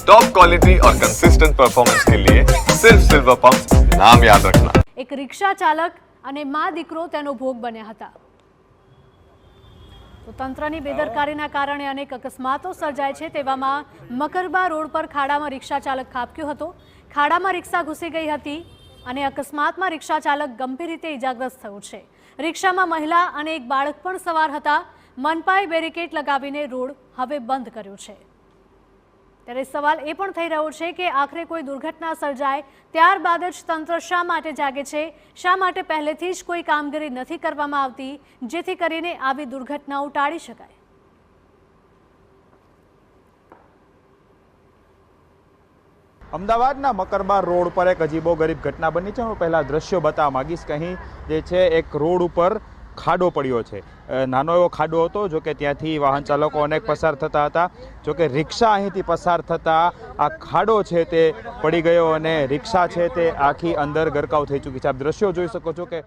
Top quality और consistent performance के लिए सिर्फ सिल्वर पंप नाम याद रखना। एक रिक्शा चालक અને મા દીકરો તેનો ભોગ બન્યા હતા। તો તંત્રની બેદરકારીના કારણે અનેક અકસ્માતો સર્જાય છે। તેવામાં મકરબા રોડ પર ખાડામાં રિક્ષા ચાલક ખાબક્યો હતો। ખાડામાં રિક્ષા ઘૂસી ગઈ હતી અને અકસ્માતમાં રિક્ષા ચાલક ગંભીર રીતે ઇજાગ્રસ્ત થયો છે। રિક્ષામાં મહિલા અને એક બાળક પણ સવાર હતા। મનપાએ બેરિકેડ લગાવીને રોડ હવે બંધ કર્યો છે। ત્યારે સવાલ એ પણ થઈ રહ્યો છે કે આખરે કોઈ દુર્ઘટના સર્જાય ત્યારબાદ જ તંત્ર શા માટે જાગે છે? શા માટે પહેલેથી જ કોઈ કામગીરી નથી કરવામાં આવતી જેથી કરીને આવી દુર્ઘટનાઓ ટાળી શકાય? અમદાવાદના મકરબા રોડ પર એક અજીબોગરીબ ઘટના બની છે। હું પહેલાં દ્રશ્યો બતાવવા માગીશ કે અહીં જે છે એક રોડ ઉપર ખાડો પડ્યો છે। નાનો એવો ખાડો હતો, જો કે ત્યાંથી વાહન ચાલકો અનેક પસાર થતા હતા। જો કે રિક્ષા અહીંથી પસાર થતાં આ ખાડો છે તે પડી ગયો અને રિક્ષા છે તે આખી અંદર ગરકાવ થઈ ચૂકી છે। આપ દ્રશ્યો જોઈ શકો છો કે